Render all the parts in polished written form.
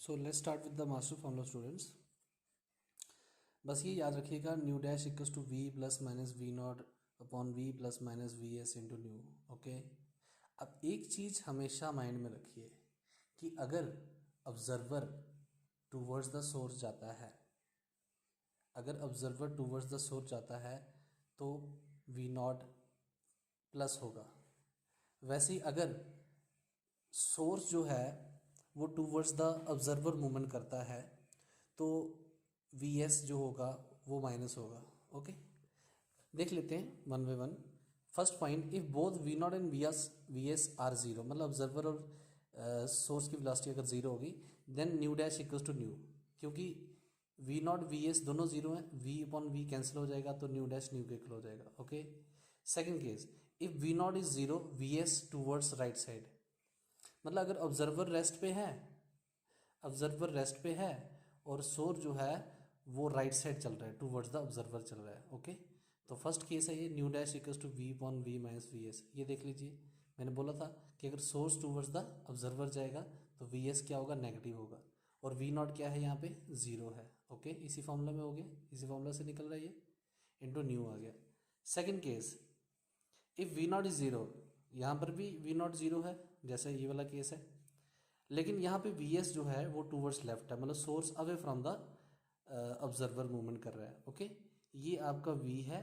So let's start with the master formula students. बस ये याद रखिएगा, nu dash equals to we plus minus we not upon v plus minus V S into nu. Okay, अब एक चीज़ हमेशा mind में रखिए कि अगर ऑब्जर्वर टूवर्ड्स द सोर्स जाता है, अगर ऑब्जर्वर टूवर्ड्स द सोर्स जाता है तो वी नॉट प्लस होगा। वैसे ही अगर सोर्स जो है वो टूवर्ड्स द ऑब्जर्वर मूवमेंट करता है तो वी एस जो होगा वो माइनस होगा। ओके, देख लेते हैं one by one. First point, if both v not and we s are zero, मतलब ऑब्जर्वर और सोर्स की वेलोसिटी अगर जीरो होगी, then nu dash equals to nu. क्योंकि वी नॉट वी एस दोनों जीरो हैं, वी अपॉन वी कैंसिल हो जाएगा तो न्यू डैश न्यू के इक्वल हो जाएगा। Okay, second case, if v not is zero v s towards right side, मतलब अगर ऑब्जर्वर रेस्ट पे है, ऑब्जर्वर रेस्ट पे है और सोर्स जो है वो राइट साइड चल रहा है, टूवर्ड्स द ऑब्जर्वर चल रहा है। ओके, तो फर्स्ट केस है ये nu dash equals to v upon v minus we s. ये देख लीजिए, मैंने बोला था कि अगर सोर्स टूवर्ड्स द ऑब्जर्वर जाएगा तो वी एस क्या होगा, नेगेटिव होगा, और वी नॉट क्या है यहाँ पे, जीरो है। ओके, इसी फॉर्मूला में हो गया, इसी फॉर्मूला से निकल रहा है ये, इंटू न्यू आ गया। Second case, if v not is zero, यहाँ पर भी वी नॉट जीरो है जैसे ये वाला केस है, लेकिन यहाँ पे वी एस जो है वो टूवर्ड्स लेफ्ट है, मतलब source away from the observer movement कर रहा है। ओके, ये आपका वी है,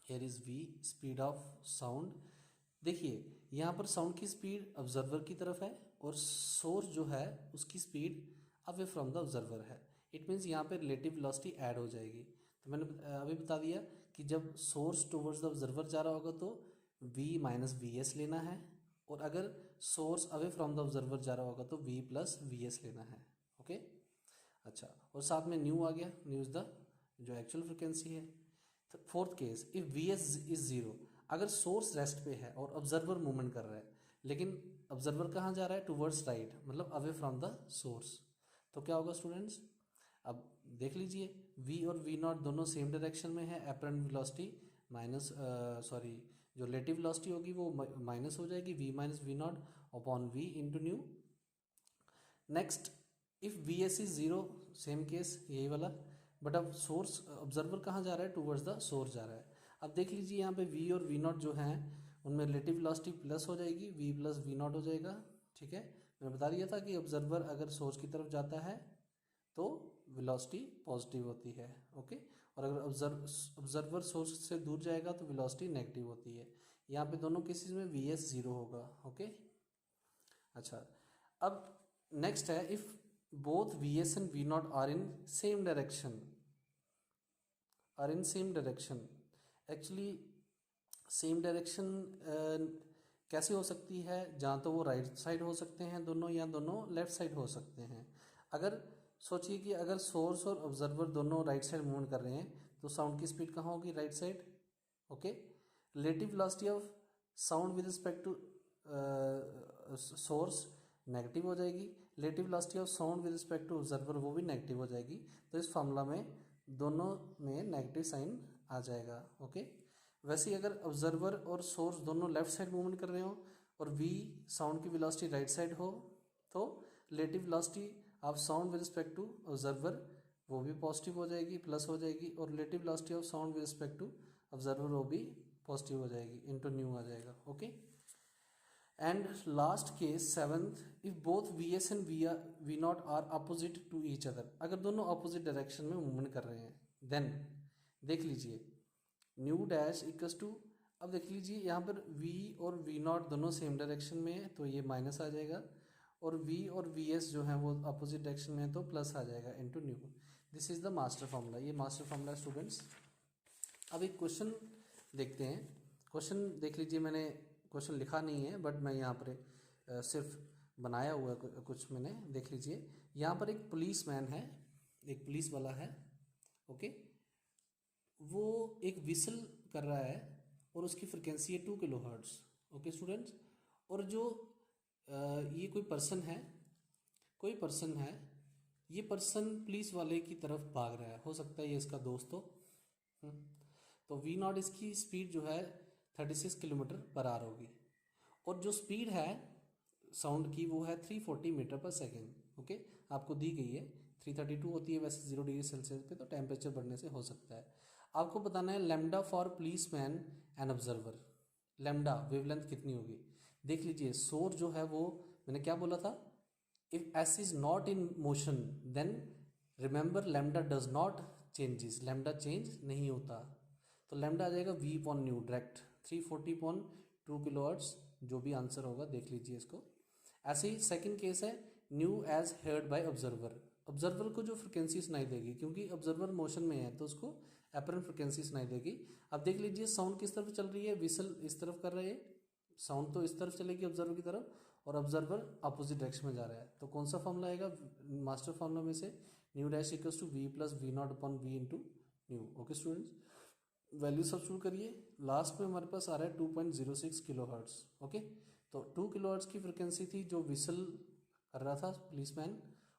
here is v, speed of sound. देखिए यहाँ पर साउंड की स्पीड ऑब्जर्वर की तरफ है और सोर्स जो है उसकी speed away from the observer है। इट मीन्स यहाँ पे रिलेटिव वेलोसिटी ऐड हो जाएगी। तो मैंने अभी बता दिया कि जब सोर्स टूवर्ड्स द ऑब्जर्वर जा रहा होगा तो v माइनस वी एस लेना है, और अगर source away from the observer जा रहा होगा तो v प्लस वी एस लेना है। ओके, अच्छा, और साथ में न्यू आ गया, न्यू इज द जो एक्चुअल फ्रिक्वेंसी है। Fourth case, if V S is zero, अगर सोर्स रेस्ट पे है और ऑब्जर्वर मूवमेंट कर रहा है, लेकिन ऑब्जर्वर कहाँ जा रहा है, टूवर्ड्स राइट, मतलब अवे फ्रॉम द सोर्स, तो क्या होगा स्टूडेंट्स, अब देख लीजिए v और v नॉट दोनों सेम डायरेक्शन में है, एपरेंट वेलोसिटी माइनस सॉरी जो रिलेटिव वेलोसिटी होगी वो माइनस हो जाएगी, v minus we not upon v into nu. Next, if V S is zero, same case यही वाला, बट अब सोर्स ऑब्जर्वर कहाँ जा रहा है, टूवर्ड्स द सोर्स जा रहा है। अब देख लीजिए यहाँ पे v और v नॉट जो हैं उनमें रिलेटिव वेलोसिटी प्लस हो जाएगी, v प्लस वी नॉट हो जाएगा। ठीक है, मैंने बता दिया था कि ऑब्जर्वर अगर सोर्स की तरफ जाता है तो वेलोसिटी पॉजिटिव होती है। ओके, और अगर ऑब्जर्वर सोर्स से दूर जाएगा तो वेलोसिटी नेगेटिव होती है। यहाँ पे दोनों केसेस में वी एस जीरो होगा। ओके, अच्छा, अब नेक्स्ट है, if both V S and V naught are in same direction, are in same direction, actually same direction कैसे हो सकती है, जहाँ तो वो राइट साइड हो सकते हैं दोनों, या दोनों लेफ्ट साइड हो सकते हैं। अगर सोचिए कि अगर सोर्स और ऑब्जर्वर दोनों राइट साइड मूवमेंट कर रहे हैं तो साउंड की स्पीड कहाँ होगी, right side. Okay, relative velocity of sound with respect to source negative हो जाएगी, relative velocity of sound with respect to observer वो भी नेगेटिव हो जाएगी। तो इस फॉर्मूला में दोनों में नेगेटिव साइन आ जाएगा। ओके, वैसे ही अगर ऑब्जर्वर और सोर्स दोनों लेफ्ट साइड मूवमेंट कर रहे हो और v साउंड की वेलोसिटी राइट साइड हो तो relative velocity of sound with respect to observer वो भी पॉजिटिव हो जाएगी, प्लस हो जाएगी, और relative velocity of sound with respect to observer वो भी पॉजिटिव हो जाएगी, इंटू न्यू आ जाएगा। Okay, and last case seventh, if both V S and V naught are opposite to each other, अगर दोनों अपोजिट डायरेक्शन में मूवमेंट कर रहे हैं, देन देख लीजिए न्यू डैश इक्वल्स टू, अब देख लीजिए यहाँ पर v और v नॉट दोनों सेम डायरेक्शन में है तो ये माइनस आ जाएगा, और v और vs जो है वो अपोजिट डायरेक्शन में है तो प्लस आ जाएगा, into new. This is the master formula, ये मास्टर फॉर्मूला स्टूडेंट्स। अब एक क्वेश्चन देखते हैं, क्वेश्चन देख लीजिए, मैंने क्वेश्चन लिखा नहीं है बट मैं यहाँ पर सिर्फ बनाया हुआ कुछ मैंने, देख लीजिए यहाँ पर एक पुलिस मैन है, एक पुलिस वाला है। ओके, वो एक विसल कर रहा है और उसकी फ्रिक्वेंसी है 2 किलो हर्ट्ज। ओके स्टूडेंट्स, और जो ये कोई पर्सन है, कोई पर्सन है, ये पर्सन पुलिस वाले की तरफ भाग रहा है, हो सकता है ये इसका दोस्त हो। तो वी नॉट इसकी स्पीड जो है 36 किलोमीटर पर आवर होगी, और जो स्पीड है साउंड की वो है 340 मीटर पर सेकेंड। ओके, आपको दी गई है 332 होती है वैसे 0 डिग्री सेल्सियस पे, तो टेम्परेचर बढ़ने से हो सकता है। आपको बताना है lambda for police man and observer. Lambda wavelength कितनी होगी, देख लीजिए। सोर्स जो है वो मैंने क्या बोला था, if S is not in motion then remember lambda does not changes, lambda change नहीं होता। तो लैम्डा आ जाएगा v upon nu direct 340 upon 2 kilohertz, जो भी आंसर होगा देख लीजिए इसको। ऐसे ही सेकंड केस है nu as heard by observer. Observer को जो फ्रिक्वेंसी सुनाई देगी, क्योंकि ऑब्जर्वर मोशन में है तो उसको एपरेंट फ्रिक्वेंसी सुनाई देगी। अब देख लीजिए साउंड किस तरफ चल रही है, विसल इस तरफ कर रहे हैं, साउंड तो इस तरफ चलेगी ऑब्जर्वर की तरफ, और ऑब्जर्वर अपोजिट डायरेक्शन में जा रहा है। तो कौन सा फॉर्मूला आएगा मास्टर फॉर्मूला में से, nu dash equals to we plus V not upon V into nu. Okay students, value substitute करिए, लास्ट में हमारे पास आ रहा है 2.06 किलो हर्ट्स। ओके, तो 2 किलो हर्ट्स की फ्रिक्वेंसी थी जो विसल कर रहा था पुलिसमैन,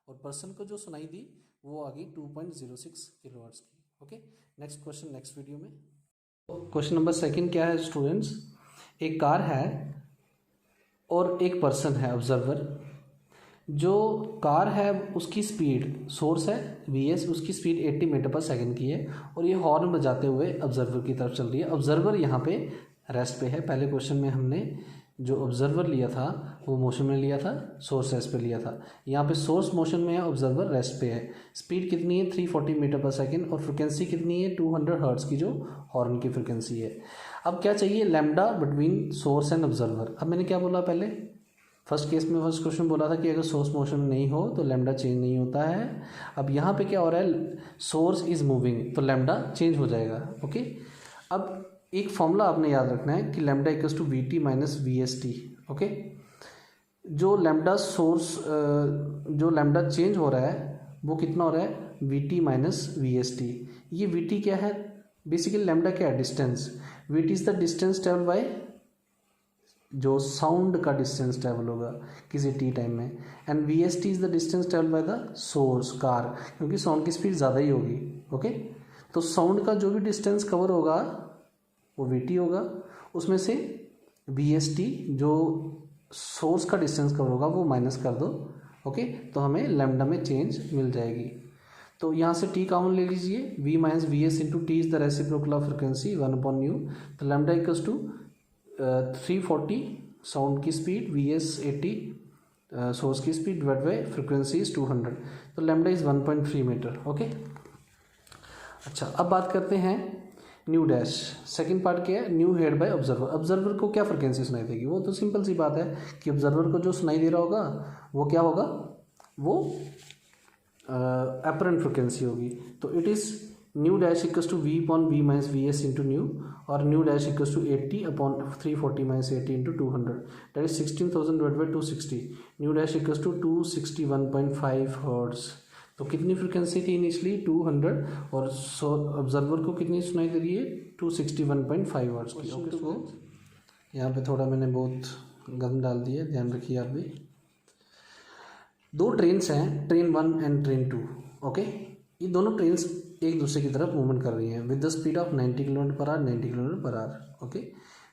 और पर्सन को जो सुनाई दी वो आ गई 2.06 किलो हर्ट्स की। Okay, next question next video में। क्वेश्चन नंबर सेकंड क्या है स्टूडेंट्स, एक कार है और एक पर्सन है ऑब्जर्वर। जो कार है उसकी स्पीड, सोर्स है vs, उसकी स्पीड 80 मीटर पर सेकंड की है, और ये हॉर्न बजाते हुए ऑब्जर्वर की तरफ चल रही है। ऑब्जर्वर यहाँ पे रेस्ट पे है। पहले क्वेश्चन में हमने जो ऑब्जर्वर लिया था वो मोशन में लिया था, सोर्स रेस्ट पे लिया था। यहाँ पे सोर्स मोशन में है, ऑब्जर्वर रेस्ट पे है। स्पीड कितनी है 340 मीटर पर सेकेंड, और फ्रिक्वेंसी कितनी है 200 हर्ट्स की जो हॉर्न की फ्रिक्वेंसी है। अब क्या चाहिए, lambda between source and observer. अब मैंने क्या बोला पहले, फर्स्ट केस में फर्स्ट क्वेश्चन बोला था कि अगर सोर्स मोशन में नहीं हो तो लैम्डा चेंज नहीं होता है। अब यहाँ पे क्या हो रहा है, सोर्स इज मूविंग तो लैम्डा चेंज हो जाएगा। ओके, अब एक फॉर्मूला आपने याद रखना है कि lambda equals to V T minus we S T. Okay, जो लैम्डा सोर्स जो लैम्डा चेंज हो रहा है वो कितना हो रहा है, V T minus we S T. ये वी टी क्या है, बेसिकली लैम्डा क्या है, distance. V T is the distance travel by, जो साउंड का डिस्टेंस ट्रेवल होगा किसी टी टाइम में, and we S T is the distance travel by the source car, क्योंकि साउंड की स्पीड ज़्यादा ही होगी। ओके, तो साउंड का जो भी डिस्टेंस कवर होगा वो वी टी होगा, उसमें से वी एस टी जो सोर्स का डिस्टेंस कवर होगा वो माइनस कर दो। ओके, तो हमें लैम्डा में चेंज मिल जाएगी। तो यहाँ से टी कॉमन ले लीजिए, V minus V S into T is the reciprocal of frequency 1 upon nu. तो लैम्डा इक्वल्स टू 340 साउंड की स्पीड, वी एस 80 सोर्स की speed divide by frequency is 200, तो लैम्डा इज 1.3 मीटर। ओके, अच्छा अब बात करते हैं न्यू डैश। सेकंड पार्ट क्या है, new head bye observer. Observer को क्या फ्रिक्वेंसी सुनाई देगी, वो तो सिंपल सी बात है कि ऑब्जर्वर को जो सुनाई दे रहा होगा वो क्या होगा, वो एपरेंट फ्रिक्वेंसी होगी। तो it is nu dash equals to v upon v minus V S into nu, और nu dash equals to 80 upon 340 minus 80 into 200, that is 16,000 divide by 260। Nu dash equals to 261.5 hertz. तो कितनी frequency थी initially 200, और observer को कितनी सुनाई दे रही है 261.5 हर्ट्ज की। ओके स्टूडेंट्स, यहाँ पे थोड़ा मैंने बहुत गंद डाल दिया, ध्यान रखिए आप भी। दो ट्रेन्स हैं, ट्रेन 1 एंड ट्रेन 2। ओके, ये दोनों ट्रेन्स एक दूसरे की तरफ मूवमेंट कर रही हैं with the speed of 90 kilometre per hour, 90 kilometre per hour. Okay,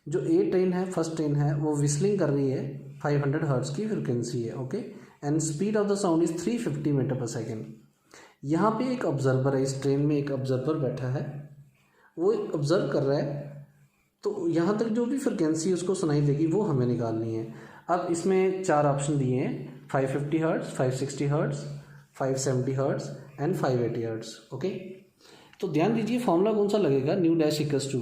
जो ए ट्रेन है, फर्स्ट ट्रेन है, वो विस्लिंग कर रही है, 500 हर्ट्ज की फ्रिक्वेंसी है। Okay, and speed of the sound is 350 metre पर सेकेंड। यहाँ पे एक ऑब्जर्वर है, इस ट्रेन में एक ऑब्जर्वर बैठा है, वो ऑब्जर्व कर रहा है। तो यहाँ तक जो भी फ्रिक्वेंसी उसको सुनाई देगी वो हमें निकालनी है। अब इसमें 4 ऑप्शन दिए हैं, 550 hertz, 560 hertz, 570 hertz and 580 hertz. Okay, तो ध्यान दीजिए फॉर्मूला कौन सा लगेगा, न्यू डैश इक्वल्स टू,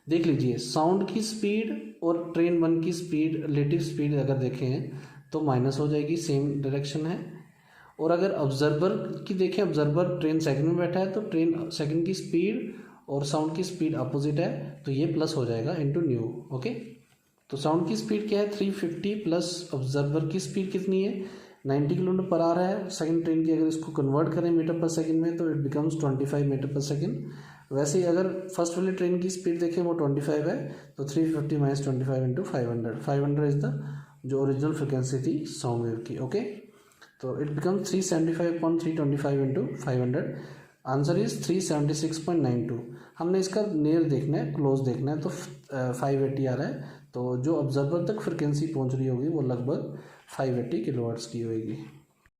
देख लीजिए साउंड की स्पीड और ट्रेन 1 की स्पीड, रिलेटिव स्पीड अगर देखें तो माइनस हो जाएगी, सेम डायरेक्शन है। और अगर ऑब्जर्वर की देखें, ऑब्जर्वर ट्रेन सेकंड में बैठा है तो ट्रेन सेकंड की स्पीड और साउंड की स्पीड अपोजिट है, तो ये प्लस हो जाएगा इनटू न्यू। ओके, तो साउंड की स्पीड क्या है 350 प्लस ऑब्जर्वर की स्पीड कितनी है 90 किलोमीटर पर आवर है सेकंड ट्रेन की। अगर इसको कन्वर्ट करें मीटर पर सेकंड में तो इट बिकम्स 25 मीटर पर सेकंड। वैसे ही अगर फर्स्ट वाली ट्रेन की स्पीड देखें वो 25 है, तो 350 माइनस 25 इंटू 500, 500 इज द जो ओरिजिनल फ्रिक्वेंसी थी साउंड वेव की। ओके, तो it becomes 375 upon 325 into 500, answer is 376.92। हमने इसका नियर देखना है, क्लोज देखना है, तो 580 आ रहा है, तो जो ऑब्जर्वर तक फ्रिक्वेंसी पहुंच रही होगी वो लगभग 580 किलोहर्ट्ज़ की होगी।